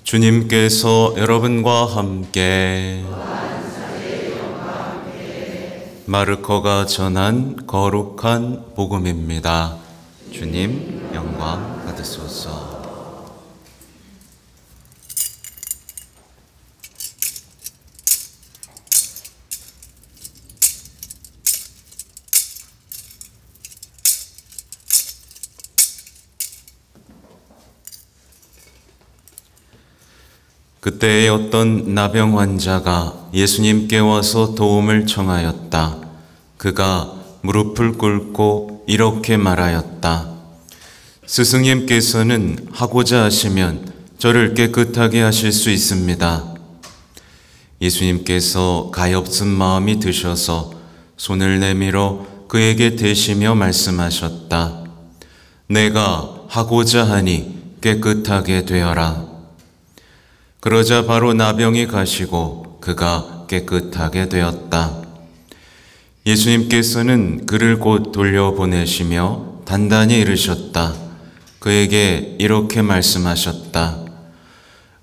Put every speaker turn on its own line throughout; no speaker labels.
주님께서 여러분과 함께 마르코가 전한 거룩한 복음입니다. 주님 영광 받으소서. 그때에 어떤 나병 환자가 예수님께 와서 도움을 청하였다. 그가 무릎을 꿇고 이렇게 말하였다. 스승님께서는 하고자 하시면 저를 깨끗하게 하실 수 있습니다. 예수님께서 가엾은 마음이 드셔서 손을 내밀어 그에게 대시며 말씀하셨다. 내가 하고자 하니 깨끗하게 되어라. 그러자 바로 나병이 가시고 그가 깨끗하게 되었다. 예수님께서는 그를 곧 돌려보내시며 단단히 이르셨다. 그에게 이렇게 말씀하셨다.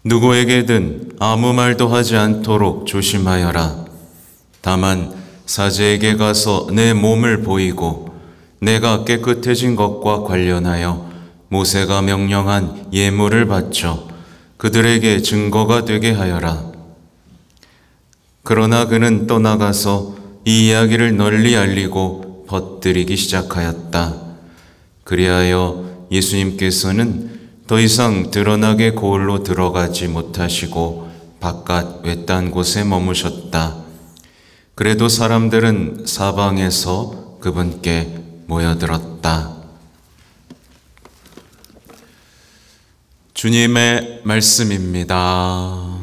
누구에게든 아무 말도 하지 않도록 조심하여라. 다만 사제에게 가서 내 몸을 보이고 내가 깨끗해진 것과 관련하여 모세가 명령한 예물을 바쳐 그들에게 증거가 되게 하여라. 그러나 그는 떠나가서 이 이야기를 널리 알리고 퍼뜨리기 시작하였다. 그리하여 예수님께서는 더 이상 드러나게 고을로 들어가지 못하시고 바깥 외딴 곳에 머무셨다. 그래도 사람들은 사방에서 그분께 모여들었다. 주님의 말씀입니다.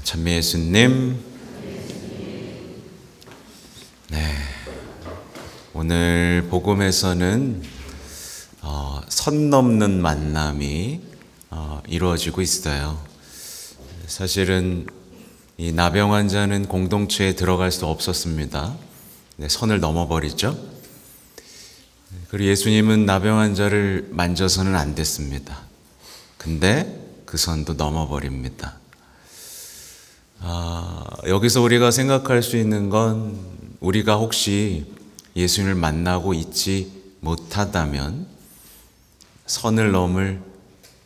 찬미 예수님. 네. 오늘 복음에서는 선 넘는 만남이 이루어지고 있어요. 사실은 이 나병 환자는 공동체에 들어갈 수 없었습니다. 네, 선을 넘어버리죠. 그리고 예수님은 나병 환자를 만져서는 안 됐습니다. 근데 그 선도 넘어버립니다. 여기서 우리가 생각할 수 있는 건 우리가 혹시 예수님을 만나고 있지 못하다면 선을 넘을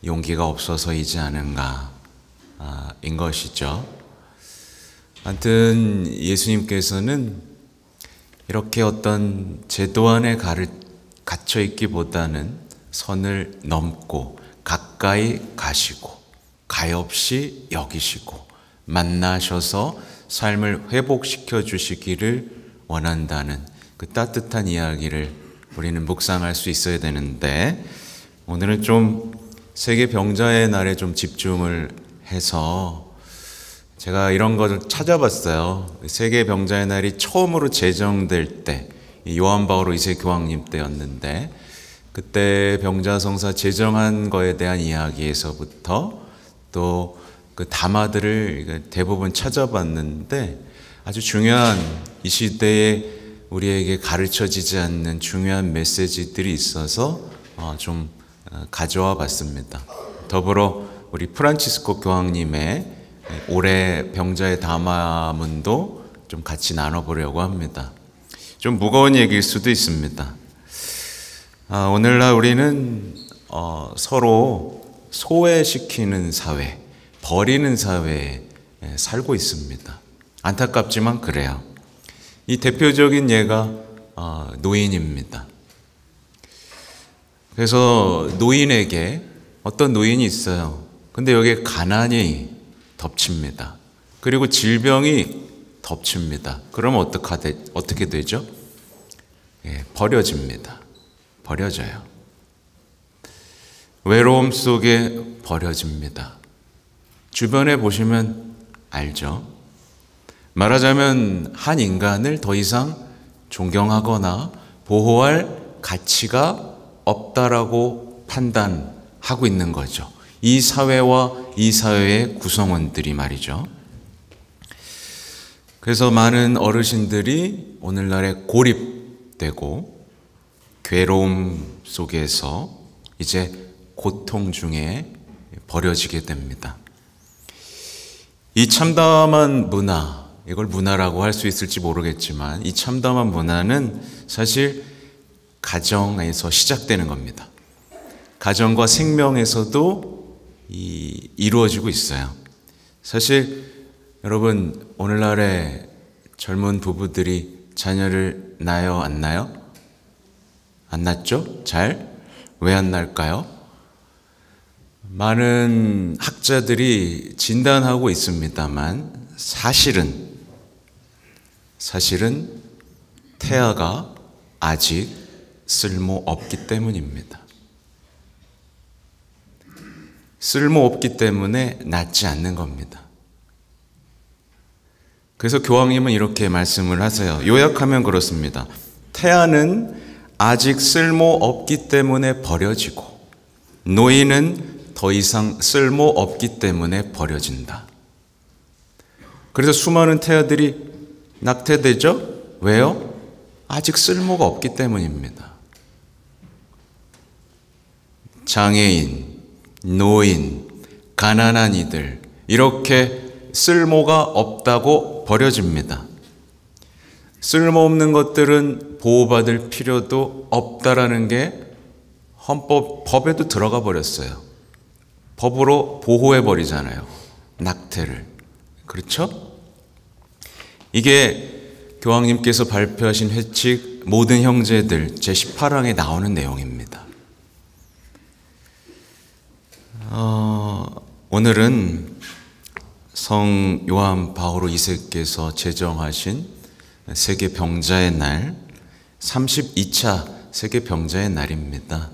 용기가 없어서이지 않은가 인 것이죠. 아무튼 예수님께서는 이렇게 어떤 제도 안에 갇혀 있기보다는 선을 넘고 가까이 가시고 가엾이 여기시고 만나셔서 삶을 회복시켜 주시기를 원한다는 그 따뜻한 이야기를 우리는 묵상할 수 있어야 되는데, 오늘은 좀 세계 병자의 날에 좀 집중을 해서 제가 이런 것을 찾아봤어요. 세계 병자의 날이 처음으로 제정될 때 요한 바오로 2세 교황님 때였는데, 그때 병자성사 제정한 거에 대한 이야기에서부터 또 그 담화들을 대부분 찾아봤는데, 아주 중요한 이 시대에 우리에게 가르쳐지지 않는 중요한 메시지들이 있어서 좀 가져와 봤습니다. 더불어 우리 프란치스코 교황님의 올해 병자의 담화문도 좀 같이 나눠보려고 합니다. 좀 무거운 얘기일 수도 있습니다. 오늘날 우리는 서로 소외시키는 사회, 버리는 사회에 살고 있습니다. 안타깝지만 그래요. 이 대표적인 예가 노인입니다. 그래서 노인에게 어떤 노인이 있어요. 근데 여기에 가난이 덮칩니다. 그리고 질병이 덮칩니다. 그러면 어떻게 되죠? 버려집니다. 버려져요. 외로움 속에 버려집니다. 주변에 보시면 알죠? 말하자면 한 인간을 더 이상 존경하거나 보호할 가치가 없다라고 판단하고 있는 거죠. 이 사회와 이 사회의 구성원들이 말이죠. 그래서 많은 어르신들이 오늘날에 고립되고 괴로움 속에서 이제 고통 중에 버려지게 됩니다. 이 참담한 문화, 이걸 문화라고 할 수 있을지 모르겠지만 이 참담한 문화는 사실 가정에서 시작되는 겁니다. 가정과 생명에서도 이루어지고 있어요. 사실 여러분, 오늘날의 젊은 부부들이 자녀를 낳아요, 안 낳아요? 안 낳죠? 잘? 왜 안 낳을까요? 많은 학자들이 진단하고 있습니다만 사실은 태아가 아직 쓸모없기 때문입니다. 쓸모없기 때문에 낳지 않는 겁니다. 그래서 교황님은 이렇게 말씀을 하세요. 요약하면 그렇습니다. 태아는 아직 쓸모없기 때문에 버려지고 노인은 더 이상 쓸모없기 때문에 버려진다. 그래서 수많은 태아들이 낙태되죠? 왜요? 아직 쓸모가 없기 때문입니다. 장애인, 노인, 가난한 이들, 이렇게 쓸모가 없다고 버려집니다. 쓸모없는 것들은 보호받을 필요도 없다라는 게 법에도 들어가 버렸어요. 법으로 보호해 버리잖아요. 낙태를. 그렇죠? 이게 교황님께서 발표하신 회칙 모든 형제들 제18항에 나오는 내용입니다. 오늘은 성 요한 바오로 2세께서 제정하신 세계 병자의 날, 32차 세계 병자의 날입니다.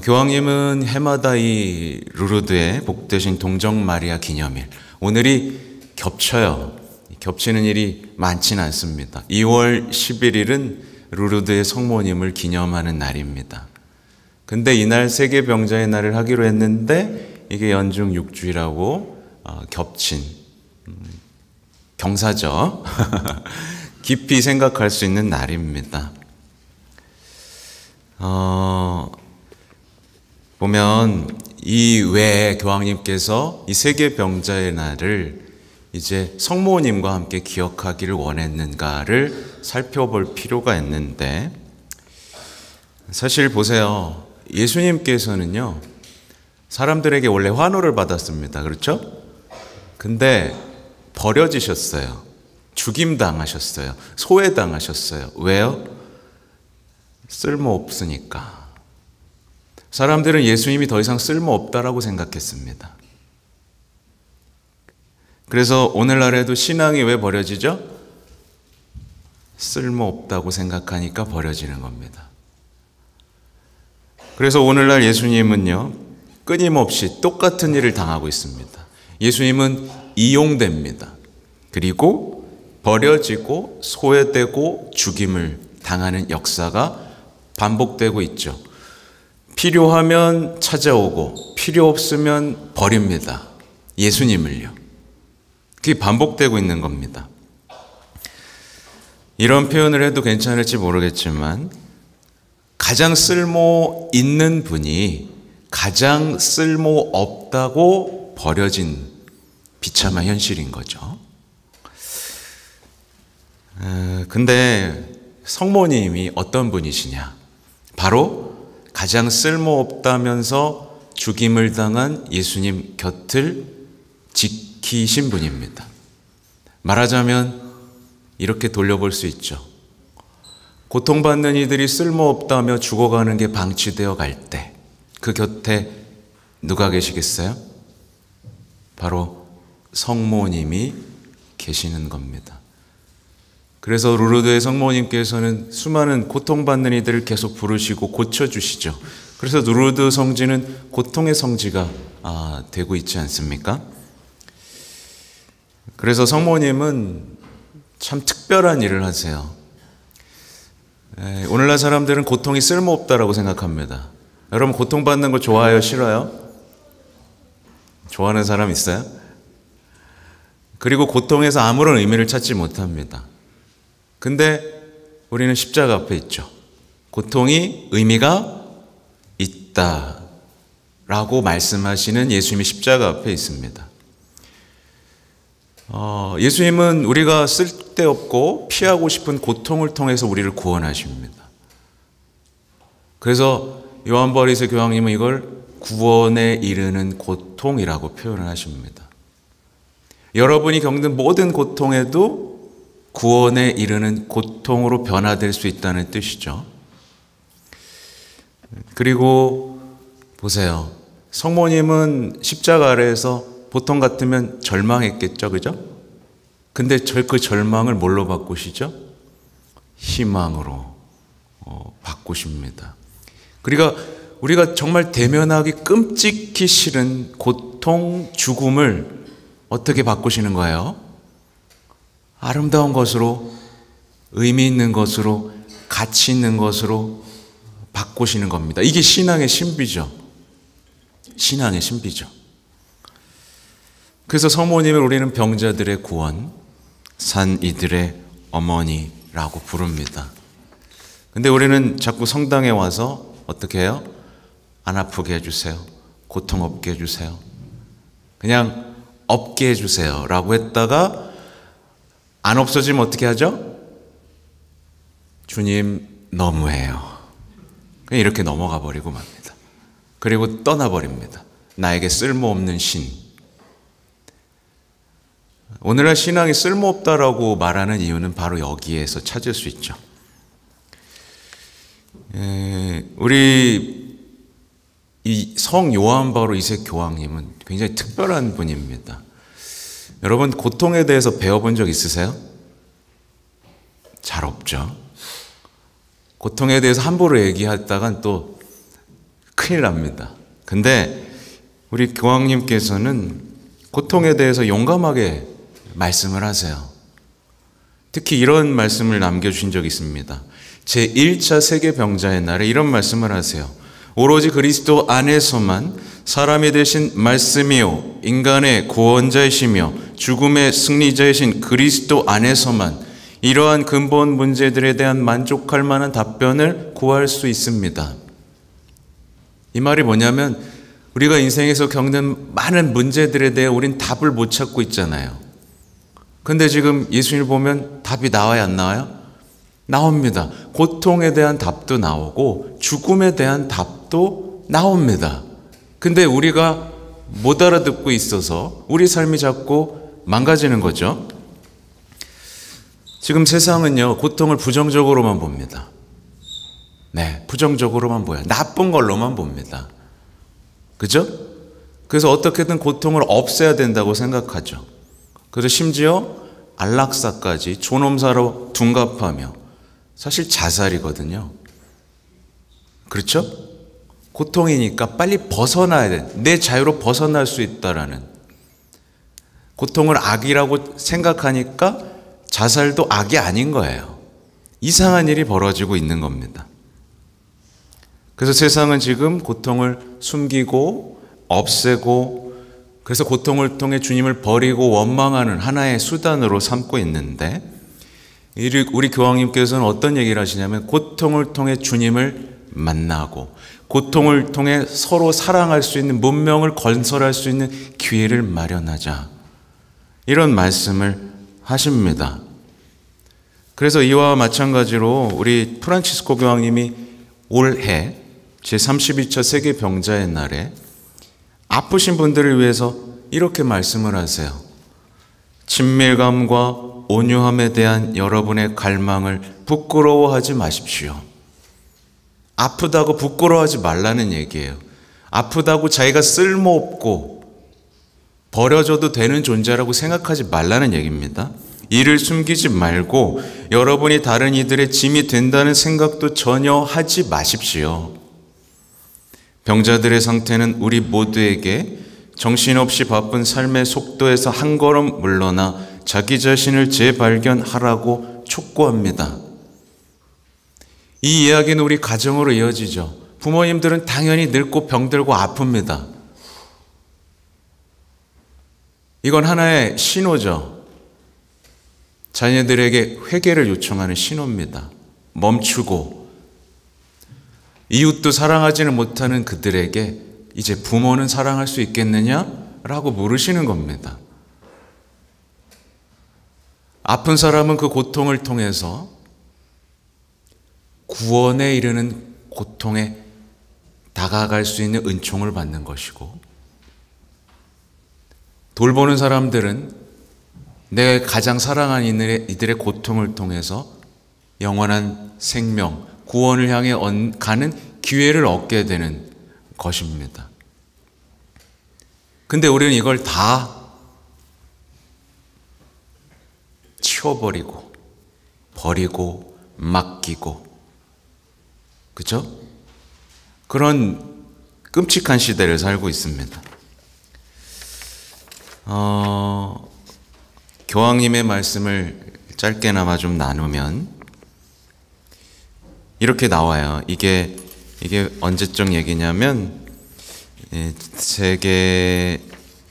교황님은 해마다 이 루르드의 복되신 동정 마리아 기념일, 오늘이 겹쳐요. 겹치는 일이 많지는 않습니다. 2월 11일은 루르드의 성모님을 기념하는 날입니다. 근데 이날 세계 병자의 날을 하기로 했는데 이게 연중 6주일하고 겹친 경사죠. 깊이 생각할 수 있는 날입니다. 보면 이 외에 교황님께서 이 세계 병자의 날을 이제 성모님과 함께 기억하기를 원했는가를 살펴볼 필요가 있는데, 사실 보세요. 예수님께서는요, 사람들에게 원래 환호를 받았습니다. 그렇죠? 근데 버려지셨어요. 죽임당하셨어요. 소외당하셨어요. 왜요? 쓸모없으니까. 사람들은 예수님이 더 이상 쓸모없다라고 생각했습니다. 그래서 오늘날에도 신앙이 왜 버려지죠? 쓸모없다고 생각하니까 버려지는 겁니다. 그래서 오늘날 예수님은요, 끊임없이 똑같은 일을 당하고 있습니다. 예수님은 이용됩니다. 그리고 버려지고 소외되고 죽임을 당하는 역사가 반복되고 있죠. 필요하면 찾아오고 필요 없으면 버립니다. 예수님을요. 그게 반복되고 있는 겁니다. 이런 표현을 해도 괜찮을지 모르겠지만 가장 쓸모 있는 분이 가장 쓸모 없다고 버려진 비참한 현실인 거죠. 근데 성모님이 어떤 분이시냐? 바로 가장 쓸모없다면서 죽임을 당한 예수님 곁을 지키신 분입니다. 말하자면 이렇게 돌려볼 수 있죠. 고통받는 이들이 쓸모없다며 죽어가는 게 방치되어 갈 때 그 곁에 누가 계시겠어요? 바로 성모님이 계시는 겁니다. 그래서 루르드의 성모님께서는 수많은 고통받는 이들을 계속 부르시고 고쳐주시죠. 그래서 루르드 성지는 고통의 성지가 되고 있지 않습니까? 그래서 성모님은 참 특별한 일을 하세요. 오늘날 사람들은 고통이 쓸모없다라고 생각합니다. 여러분, 고통받는 거 좋아해요? 싫어요? 좋아하는 사람 있어요? 그리고 고통에서 아무런 의미를 찾지 못합니다. 근데 우리는 십자가 앞에 있죠. 고통이 의미가 있다라고 말씀하시는 예수님이 십자가 앞에 있습니다. 예수님은 우리가 쓸데없고 피하고 싶은 고통을 통해서 우리를 구원하십니다. 그래서 요한바리새 교황님은 이걸 구원에 이르는 고통이라고 표현을 하십니다. 여러분이 겪는 모든 고통에도 구원에 이르는 고통으로 변화될 수 있다는 뜻이죠. 그리고 보세요. 성모님은 십자가 아래에서 보통 같으면 절망했겠죠, 그죠? 근데 그 절망을 뭘로 바꾸시죠? 희망으로 바꾸십니다. 그러니까 우리가 정말 대면하기 끔찍히 싫은 고통, 죽음을 어떻게 바꾸시는 거예요? 아름다운 것으로, 의미 있는 것으로, 가치 있는 것으로 바꾸시는 겁니다. 이게 신앙의 신비죠. 신앙의 신비죠. 그래서 성모님을 우리는 병자들의 구원, 산 이들의 어머니라고 부릅니다. 근데 우리는 자꾸 성당에 와서 어떻게 해요? 안 아프게 해주세요. 고통 없게 해주세요. 그냥 없게 해주세요 라고 했다가 안 없어지면 어떻게 하죠? 주님 너무해요. 그냥 이렇게 넘어가 버리고 맙니다. 그리고 떠나버립니다. 나에게 쓸모없는 신. 오늘날 신앙이 쓸모없다라고 말하는 이유는 바로 여기에서 찾을 수 있죠. 우리 이 성 요한 바로 2세 교황님은 굉장히 특별한 분입니다. 여러분 고통에 대해서 배워본 적 있으세요? 잘 없죠. 고통에 대해서 함부로 얘기하다간 또 큰일 납니다. 근데 우리 교황님께서는 고통에 대해서 용감하게 말씀을 하세요. 특히 이런 말씀을 남겨주신 적이 있습니다. 제1차 세계병자의 날에 이런 말씀을 하세요. 오로지 그리스도 안에서만 사람이 되신 말씀이요 인간의 구원자이시며 죽음의 승리자이신 그리스도 안에서만 이러한 근본 문제들에 대한 만족할 만한 답변을 구할 수 있습니다. 이 말이 뭐냐면 우리가 인생에서 겪는 많은 문제들에 대해 우린 답을 못 찾고 있잖아요. 근데 지금 예수님을 보면 답이 나와요, 안 나와요? 나옵니다. 고통에 대한 답도 나오고 죽음에 대한 답도 나옵니다. 근데 우리가 못 알아듣고 있어서 우리 삶이 자꾸 망가지는 거죠. 지금 세상은요, 고통을 부정적으로만 봅니다. 네, 부정적으로만 보여요. 나쁜 걸로만 봅니다. 그죠? 그래서 어떻게든 고통을 없애야 된다고 생각하죠. 그래서 심지어 안락사까지 존엄사로 둔갑하며 사실 자살이거든요. 그렇죠? 고통이니까 빨리 벗어나야 돼. 내 자유로 벗어날 수 있다라는. 고통을 악이라고 생각하니까 자살도 악이 아닌 거예요. 이상한 일이 벌어지고 있는 겁니다. 그래서 세상은 지금 고통을 숨기고 없애고 그래서 고통을 통해 주님을 버리고 원망하는 하나의 수단으로 삼고 있는데 우리 교황님께서는 어떤 얘기를 하시냐면 고통을 통해 주님을 만나고 고통을 통해 서로 사랑할 수 있는 문명을 건설할 수 있는 기회를 마련하자 이런 말씀을 하십니다. 그래서 이와 마찬가지로 우리 프란치스코 교황님이 올해 제32차 세계병자의 날에 아프신 분들을 위해서 이렇게 말씀을 하세요. 친밀감과 온유함에 대한 여러분의 갈망을 부끄러워하지 마십시오. 아프다고 부끄러워하지 말라는 얘기예요. 아프다고 자기가 쓸모없고 버려져도 되는 존재라고 생각하지 말라는 얘기입니다. 이를 숨기지 말고 여러분이 다른 이들의 짐이 된다는 생각도 전혀 하지 마십시오. 병자들의 상태는 우리 모두에게 정신없이 바쁜 삶의 속도에서 한 걸음 물러나 자기 자신을 재발견하라고 촉구합니다. 이 이야기는 우리 가정으로 이어지죠. 부모님들은 당연히 늙고 병들고 아픕니다. 이건 하나의 신호죠. 자녀들에게 회개를 요청하는 신호입니다. 멈추고 이웃도 사랑하지는 못하는 그들에게 이제 부모는 사랑할 수 있겠느냐라고 물으시는 겁니다. 아픈 사람은 그 고통을 통해서 구원에 이르는 고통에 다가갈 수 있는 은총을 받는 것이고, 돌보는 사람들은 내 가장 사랑하는 이들의 고통을 통해서 영원한 생명, 구원을 향해 가는 기회를 얻게 되는 것입니다. 근데 우리는 이걸 다 치워버리고 버리고 맡기고, 그죠? 그런 끔찍한 시대를 살고 있습니다. 교황님의 말씀을 짧게나마 좀 나누면 이렇게 나와요. 이게 언제적 얘기냐면 세계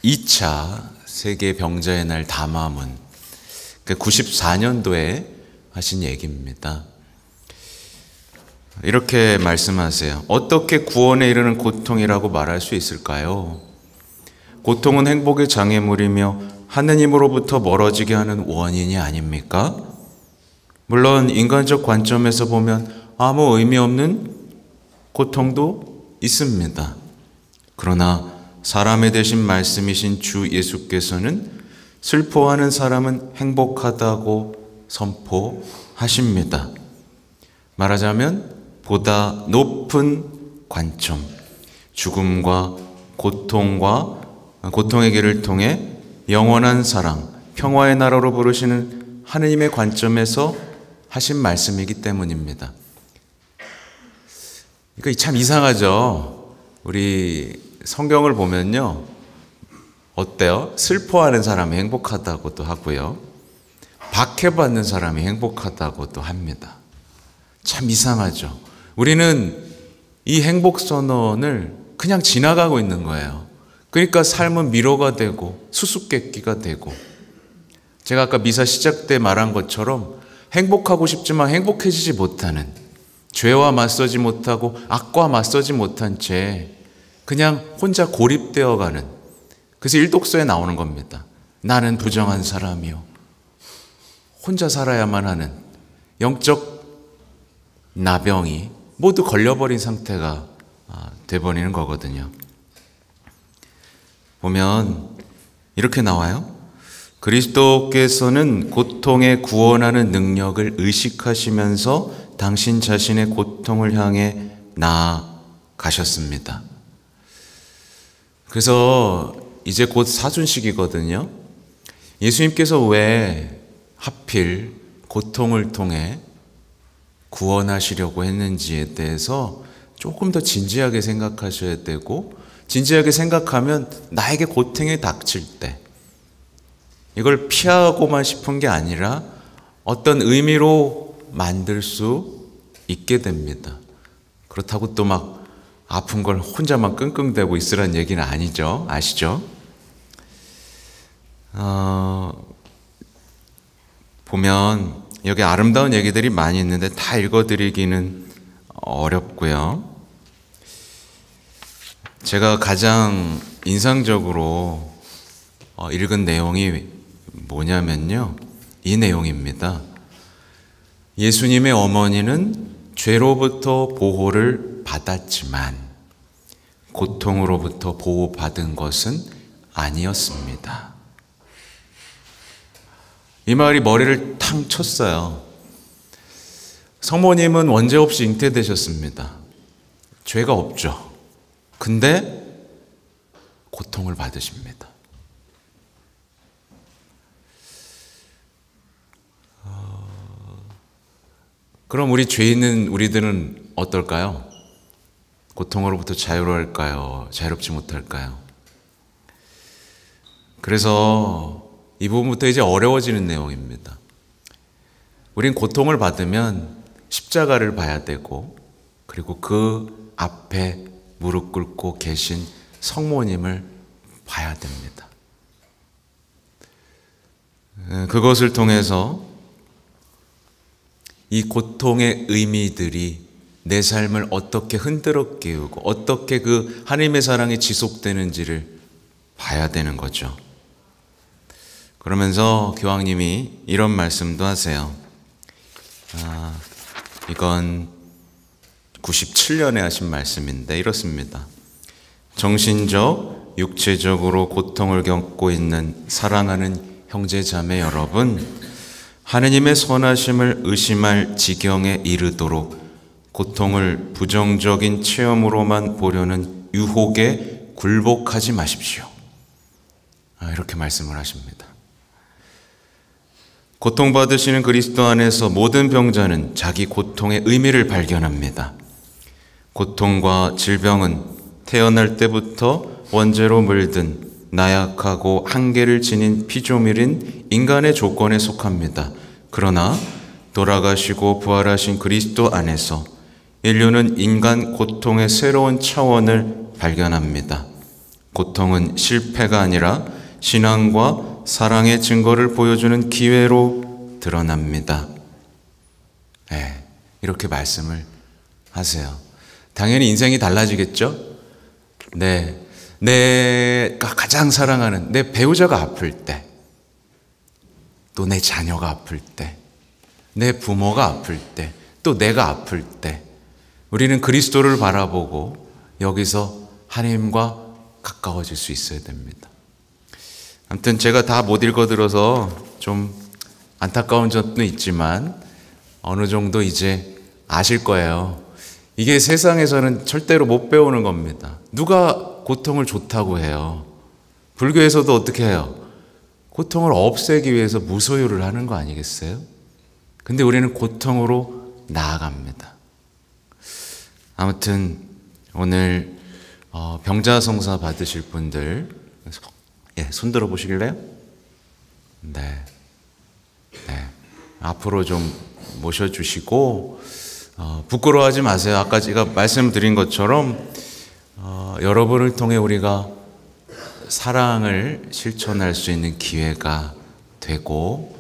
2차 세계 병자의 날 담화문, 94년도에 하신 얘기입니다. 이렇게 말씀하세요. 어떻게 구원에 이르는 고통이라고 말할 수 있을까요? 고통은 행복의 장애물이며 하느님으로부터 멀어지게 하는 원인이 아닙니까? 물론 인간적 관점에서 보면 아무 의미 없는 고통도 있습니다. 그러나 사람의 대신 말씀이신 주 예수께서는 슬퍼하는 사람은 행복하다고 선포하십니다. 말하자면 보다 높은 관점, 죽음과 고통의 길을 통해 영원한 사랑, 평화의 나라로 부르시는 하느님의 관점에서 하신 말씀이기 때문입니다. 그러니까 참 이상하죠. 우리 성경을 보면요, 어때요? 슬퍼하는 사람이 행복하다고도 하고요, 박해받는 사람이 행복하다고도 합니다. 참 이상하죠. 우리는 이 행복 선언을 그냥 지나가고 있는 거예요. 그러니까 삶은 미로가 되고 수수께끼가 되고, 제가 아까 미사 시작 때 말한 것처럼 행복하고 싶지만 행복해지지 못하는, 죄와 맞서지 못하고 악과 맞서지 못한 채 그냥 혼자 고립되어가는, 그래서 일독서에 나오는 겁니다. 나는 부정한 사람이요, 혼자 살아야만 하는 영적 나병이 모두 걸려버린 상태가 돼버리는 거거든요. 보면 이렇게 나와요. 그리스도께서는 고통에 구원하는 능력을 의식하시면서 당신 자신의 고통을 향해 나아가셨습니다. 그래서 이제 곧 사순식이거든요. 예수님께서 왜 하필 고통을 통해 구원하시려고 했는지에 대해서 조금 더 진지하게 생각하셔야 되고, 진지하게 생각하면 나에게 고통이 닥칠 때 이걸 피하고만 싶은 게 아니라 어떤 의미로 만들 수 있게 됩니다. 그렇다고 또 막 아픈 걸 혼자만 끙끙대고 있으라는 얘기는 아니죠. 아시죠? 보면 여기 아름다운 얘기들이 많이 있는데 다 읽어드리기는 어렵고요. 제가 가장 인상적으로 읽은 내용이 뭐냐면요, 이 내용입니다. 예수님의 어머니는 죄로부터 보호를 받았지만 고통으로부터 보호받은 것은 아니었습니다. 이 말이 머리를 탕 쳤어요. 성모님은 원죄 없이 잉태되셨습니다. 죄가 없죠. 근데 고통을 받으십니다. 그럼 우리 죄 있는 우리들은 어떨까요? 고통으로부터 자유로울까요? 자유롭지 못할까요? 그래서 이 부분부터 이제 어려워지는 내용입니다. 우린 고통을 받으면 십자가를 봐야 되고, 그리고 그 앞에 무릎 꿇고 계신 성모님을 봐야 됩니다. 그것을 통해서 이 고통의 의미들이 내 삶을 어떻게 흔들어 깨우고 어떻게 그 하나님의 사랑이 지속되는지를 봐야 되는 거죠. 그러면서 교황님이 이런 말씀도 하세요. 이건 97년에 하신 말씀인데 이렇습니다. 정신적, 육체적으로 고통을 겪고 있는 사랑하는 형제 자매 여러분, 하느님의 선하심을 의심할 지경에 이르도록 고통을 부정적인 체험으로만 보려는 유혹에 굴복하지 마십시오. 이렇게 말씀을 하십니다. 고통받으시는 그리스도 안에서 모든 병자는 자기 고통의 의미를 발견합니다. 고통과 질병은 태어날 때부터 원죄로 물든 나약하고 한계를 지닌 피조물인 인간의 조건에 속합니다. 그러나 돌아가시고 부활하신 그리스도 안에서 인류는 인간 고통의 새로운 차원을 발견합니다. 고통은 실패가 아니라 신앙과 사랑의 증거를 보여주는 기회로 드러납니다. 이렇게 말씀을 하세요. 당연히 인생이 달라지겠죠? 내가 가장 사랑하는 내 배우자가 아플 때, 또 내 자녀가 아플 때, 내 부모가 아플 때, 또 내가 아플 때, 우리는 그리스도를 바라보고 여기서 하나님과 가까워질 수 있어야 됩니다. 아무튼 제가 다 못 읽어들어서 좀 안타까운 점도 있지만 어느 정도 이제 아실 거예요. 이게 세상에서는 절대로 못 배우는 겁니다. 누가 고통을 좋다고 해요? 불교에서도 어떻게 해요? 고통을 없애기 위해서 무소유를 하는 거 아니겠어요? 근데 우리는 고통으로 나아갑니다. 아무튼 오늘 병자성사 받으실 분들 손 들어 보시길래요? 네. 앞으로 좀 모셔주시고 부끄러워하지 마세요. 아까 제가 말씀드린 것처럼 여러분을 통해 우리가 사랑을 실천할 수 있는 기회가 되고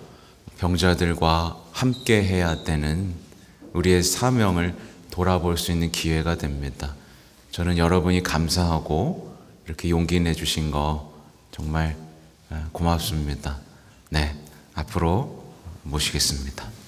병자들과 함께 해야 되는 우리의 사명을 돌아볼 수 있는 기회가 됩니다. 저는 여러분이 감사하고 이렇게 용기 내주신 거 정말 고맙습니다. 앞으로 모시겠습니다.